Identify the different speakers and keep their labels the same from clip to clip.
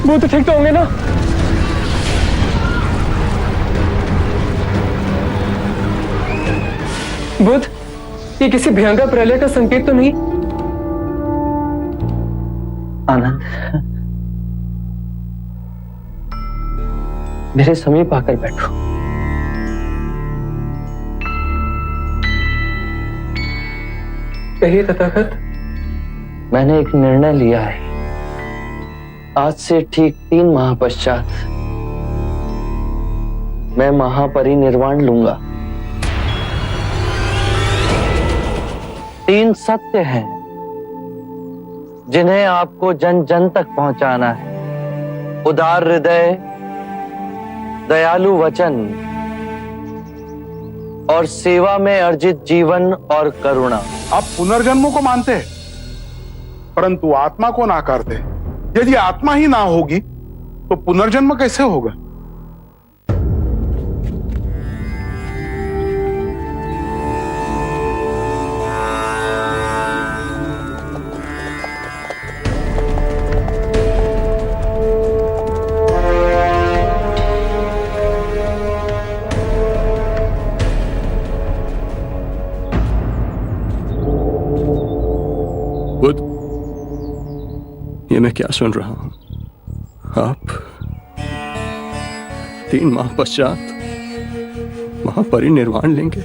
Speaker 1: वो तो ठीक तो होंगे ना? बुध, ये किसी भयंकर प्रलय का संकेत तो नहीं?
Speaker 2: आनंद, मेरे समीप आकर बैठो।
Speaker 1: कहिए तथागत।
Speaker 2: मैंने एक निर्णय लिया है। आज से ठीक 3 माह पश्चात मैं महापरिनिर्वाण लूंगा। 3 सत्य हैं जिन्हें आपको जन जन तक पहुंचाना है। उदार हृदय, दयालु वचन और सेवा में अर्जित जीवन और करुणा।
Speaker 3: आप पुनर्जन्मों को मानते हैं परंतु आत्मा को नाकारते हैं। यदि आत्मा ही ना होगी तो पुनर्जन्म कैसे होगा?
Speaker 1: बुध, ये मैं क्या सुन रहा हूं? आप 3 माह पश्चात महापरिनिर्वाण लेंगे।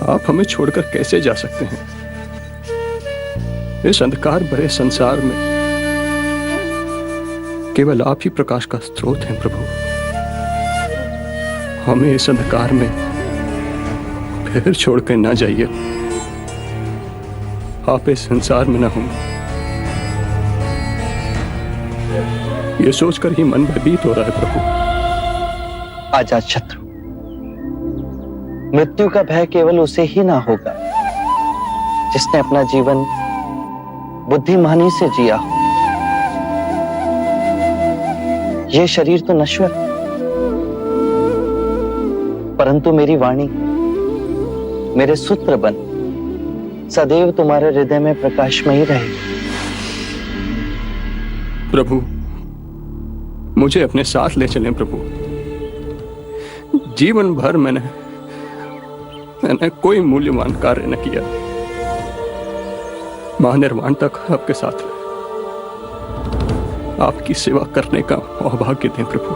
Speaker 1: आप हमें छोड़कर कैसे जा सकते हैं? इस अंधकार भरे संसार में केवल आप ही प्रकाश का स्रोत हैं प्रभु। हमें इस अंधकार में फिर छोड़कर ना जाइए। आप इस संसार में ना होंगे, ये सोचकर ही मन भयभीत हो रहा है प्रभु।
Speaker 2: अजात शत्रु, मृत्यु का भय केवल उसे ही ना होगा जिसने अपना जीवन बुद्धिमानी से जिया हो। यह शरीर तो नश्वर, परंतु मेरी वाणी, मेरे सूत्र बन सदैव तुम्हारे हृदय में प्रकाशमयी रहेगी।
Speaker 1: प्रभु, मुझे अपने साथ ले चलें प्रभु। जीवन भर मैंने कोई मूल्यवान कार्य न किया। महानिर्वाण तक आपके साथ आपकी सेवा करने का सौभाग्य दें प्रभु।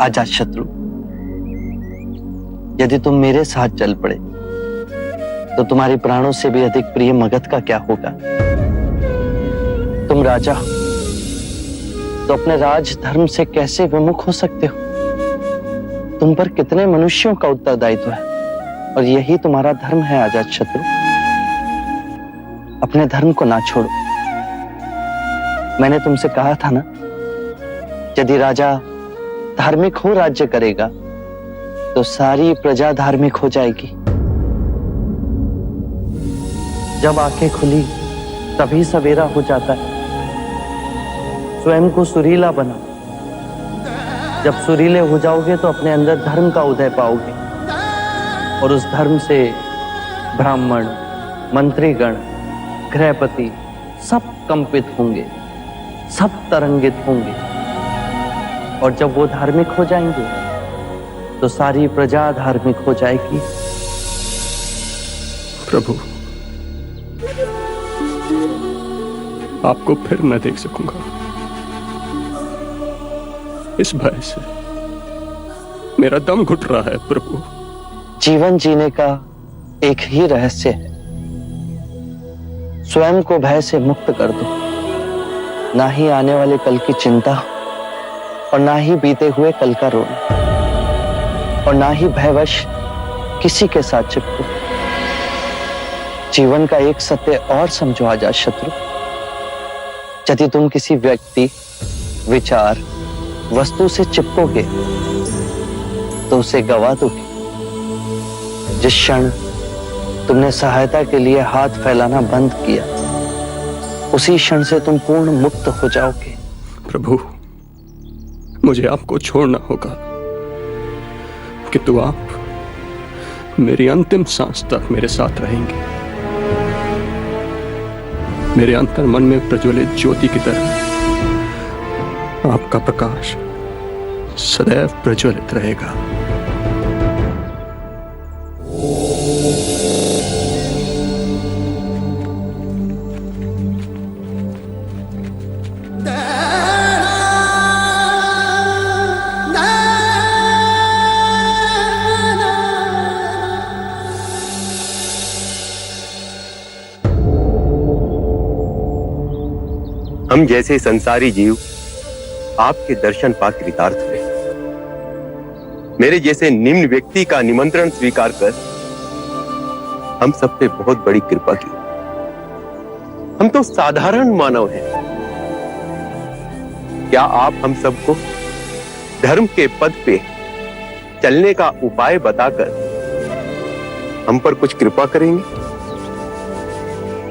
Speaker 2: अजात शत्रु, यदि तुम मेरे साथ चल पड़े तो तुम्हारे प्राणों से भी अधिक प्रिय मगध का क्या होगा? तुम राजा हो तो अपने राज धर्म से कैसे विमुख हो सकते हो? तुम पर कितने मनुष्यों का उत्तरदायित्व है और यही तुम्हारा धर्म है। अजात शत्रु, अपने धर्म को ना छोड़ो। मैंने तुमसे कहा था ना, यदि राजा धार्मिक हो राज्य करेगा तो सारी प्रजा धार्मिक हो जाएगी। जब आंखें खुली तभी सवेरा हो जाता है। स्वयं को सुरीला बना। जब सुरीले हो जाओगे तो अपने अंदर धर्म का उदय पाओगे और उस धर्म से ब्राह्मण, मंत्रीगण, गृहपति सब कंपित होंगे, सब तरंगित होंगे। और जब वो धार्मिक हो जाएंगे तो सारी प्रजा धार्मिक हो जाएगी।
Speaker 1: प्रभु, आपको फिर न देख सकूंगा। इस भय से मेरा दम घुट रहा है प्रभु।
Speaker 2: जीवन जीने का एक ही रहस्य है, स्वयं को भय से मुक्त कर दो। ना ही आने वाले कल की चिंता और ना ही बीते हुए कल का रोना और ना ही भयवश किसी के साथ चिपको। जीवन का एक सत्य और समझो अजात शत्रु, यदि तुम किसी व्यक्ति, विचार, वस्तु से चिपकोगे तो उसे गवा दोगे। जिस क्षण तुमने सहायता के लिए हाथ फैलाना बंद किया, उसी क्षण से तुम पूर्ण मुक्त हो जाओगे।
Speaker 1: प्रभु, मुझे आपको छोड़ना होगा, किंतु आप मेरी अंतिम सांस तक मेरे साथ रहेंगे, मेरे अंतर मन में प्रज्वलित ज्योति की तरह आपका प्रकाश सदैव प्रज्वलित रहेगा।
Speaker 4: हम जैसे संसारी जीव आपके दर्शन पा कृतार्थ हुए। मेरे जैसे निम्न व्यक्ति का निमंत्रण स्वीकार कर हम सब पे बहुत बड़ी कृपा की। हम तो साधारण मानव हैं। क्या आप हम सबको धर्म के पद पे चलने का उपाय बताकर हम पर कुछ कृपा करेंगे?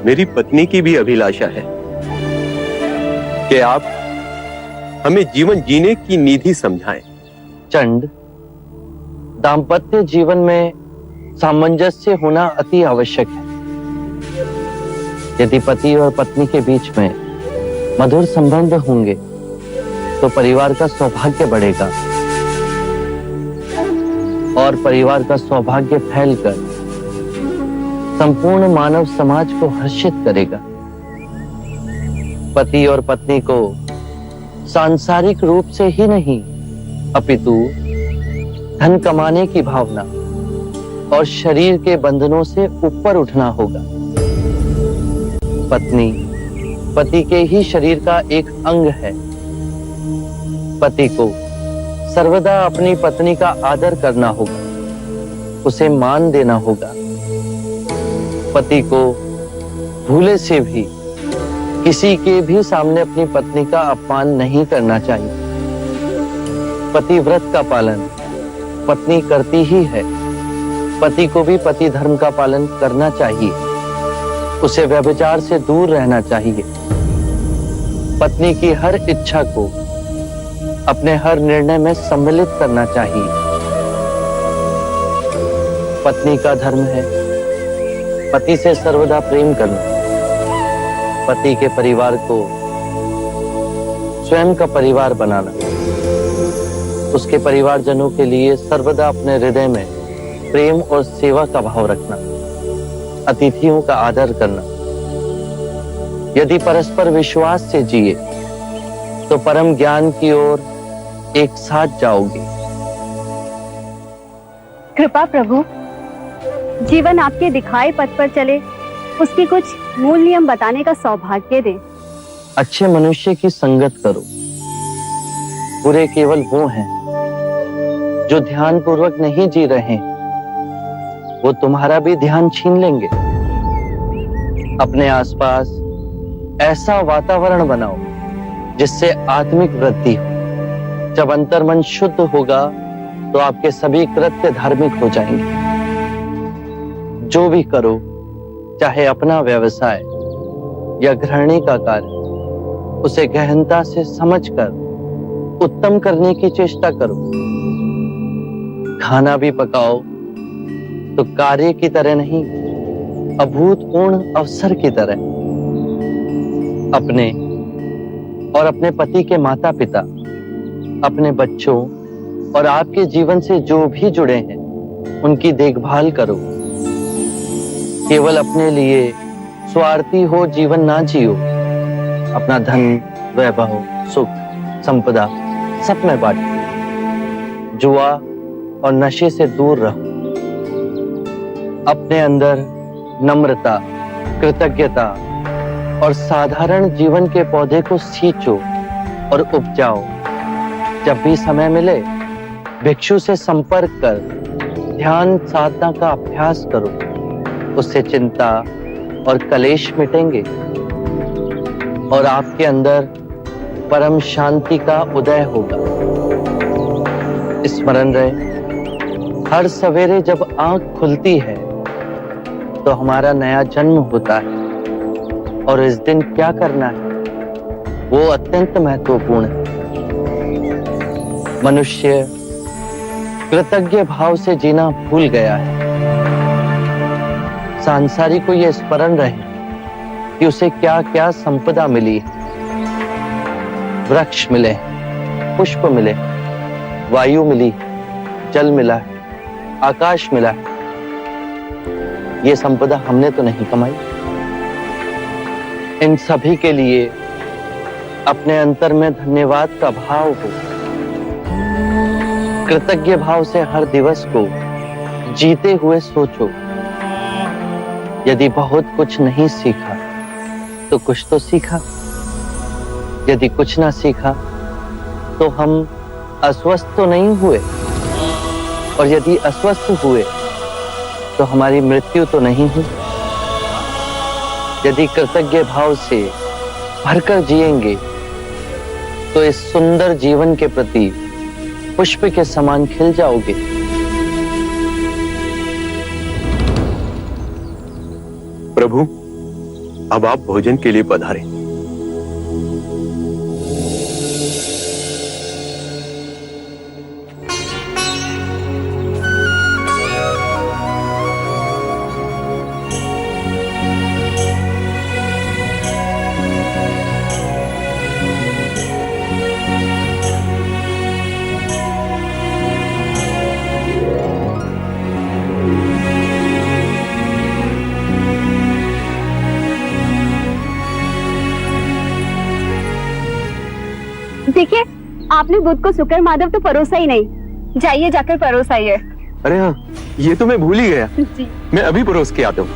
Speaker 4: मेरी पत्नी की भी अभिलाषा है कि आप हमें जीवन जीने की निधि समझाएं।
Speaker 2: चंड, दाम्पत्य जीवन में सामंजस्य होना अति आवश्यक है। यदि पति और पत्नी के बीच में मधुर संबंध होंगे तो परिवार का सौभाग्य बढ़ेगा और परिवार का सौभाग्य फैलकर संपूर्ण मानव समाज को हर्षित करेगा। पति और पत्नी को सांसारिक रूप से ही नहीं अपितु धन कमाने की भावना और शरीर के बंधनों से ऊपर उठना होगा। पत्नी पति के ही शरीर का एक अंग है। पति को सर्वदा अपनी पत्नी का आदर करना होगा, उसे मान देना होगा। पति को भूले से भी किसी के भी सामने अपनी पत्नी का अपमान नहीं करना चाहिए। पतिव्रत का पालन पत्नी करती ही है। पति को भी पति धर्म का पालन करना चाहिए। उसे व्यभिचार से दूर रहना चाहिए। पत्नी की हर इच्छा को अपने हर निर्णय में सम्मिलित करना चाहिए। पत्नी का धर्म है पति से सर्वदा प्रेम करना। पति के परिवार को स्वयं का परिवार बनाना, उसके परिवारजनों के लिए सर्वदा अपने हृदय में प्रेम और सेवा का भाव रखना, अतिथियों का आदर करना। यदि परस्पर विश्वास से जिए तो परम ज्ञान की ओर एक साथ जाओगे।
Speaker 5: कृपा प्रभु, जीवन आपके दिखाए पथ पर चले, उसकी कुछ मूल नियम बताने का सौभाग्य दें।
Speaker 2: अच्छे मनुष्य की संगत करो। बुरे केवल वो हैं जो ध्यान पूर्वक नहीं जी रहे, वो तुम्हारा भी ध्यान छीन लेंगे। अपने आसपास ऐसा वातावरण बनाओ जिससे आत्मिक वृद्धि हो। जब अंतर्मन शुद्ध होगा तो आपके सभी कृत्य धार्मिक हो जाएंगे। जो भी करो, चाहे अपना व्यवसाय या गृहिणी का कार्य, उसे गहनता से समझकर उत्तम करने की चेष्टा करो। खाना भी पकाओ तो कार्य की तरह नहीं, अभूतपूर्ण अवसर की तरह। अपने और अपने पति के माता पिता, अपने बच्चों और आपके जीवन से जो भी जुड़े हैं उनकी देखभाल करो। केवल अपने लिए स्वार्थी हो जीवन ना जियो। अपना धन, वैभव, सुख, संपदा सब में बांटो। जुआ और नशे से दूर रहो। अपने अंदर नम्रता, कृतज्ञता और साधारण जीवन के पौधे को सींचो और उपजाओ। जब भी समय मिले भिक्षु से संपर्क कर ध्यान साधना का अभ्यास करो। उससे चिंता और कलेश मिटेंगे और आपके अंदर परम शांति का उदय होगा। स्मरण रहे, हर सवेरे जब आंख खुलती है तो हमारा नया जन्म होता है और इस दिन क्या करना है वो अत्यंत महत्वपूर्ण है। मनुष्य कृतज्ञ भाव से जीना भूल गया है। सांसारी को यह स्मरण रहे कि उसे क्या क्या संपदा मिली है। वृक्ष मिले, पुष्प मिले, वायु मिली, जल मिला, आकाश मिला। ये संपदा हमने तो नहीं कमाई। इन सभी के लिए अपने अंतर में धन्यवाद का भाव हो। कृतज्ञ भाव से हर दिवस को जीते हुए सोचो। यदि बहुत कुछ नहीं सीखा तो कुछ तो सीखा। यदि कुछ ना सीखा तो हम अस्वस्थ तो नहीं हुए, और यदि अस्वस्थ हुए तो हमारी मृत्यु तो नहीं हुई। यदि कृतज्ञ भाव से भरकर जिएंगे तो इस सुंदर जीवन के प्रति पुष्प के समान खिल जाओगे।
Speaker 4: प्रभु, अब आप भोजन के लिए पधारें।
Speaker 5: देखिए, आपने बुध को शुक्र माधव तो परोसा ही नहीं। जाइए, जाकर परोसाइए।
Speaker 4: अरे हाँ, ये तो मैं भूल ही गया।
Speaker 5: जी।
Speaker 4: मैं अभी परोस के आता हूँ।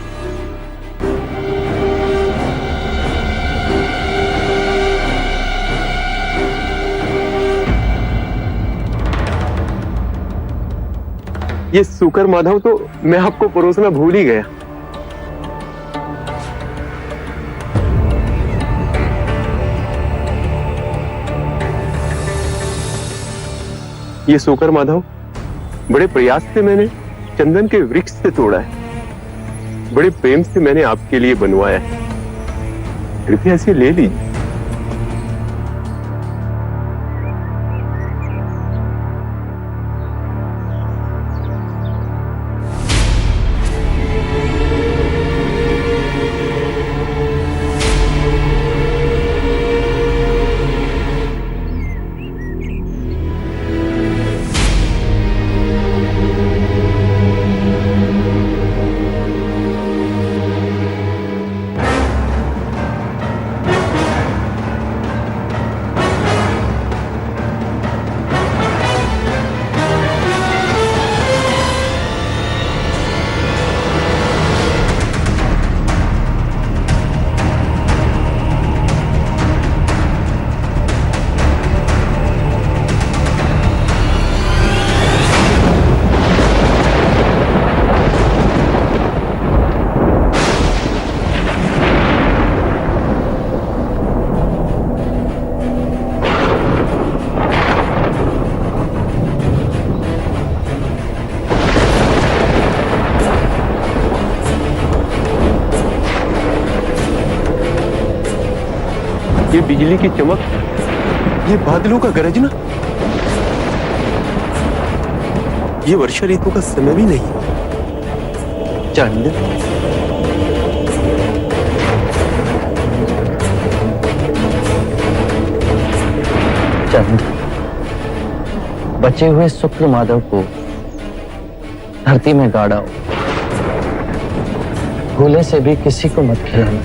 Speaker 4: ये शुक्र माधव तो मैं आपको परोसना भूल ही गया। ये शुक्र माधव बड़े प्रयास से मैंने चंदन के वृक्ष से तोड़ा है। बड़े प्रेम से मैंने आपके लिए बनवाया है। कृपया इसे ले लीजिए। ये बिजली की चमक, ये बादलों का गरजना, ये वर्षा ऋतु का समय भी नहीं।
Speaker 2: चंद, चंद, बचे हुए शुक्र माधव को धरती में गाड़ा हो। भूले से भी किसी को मत खिलाना।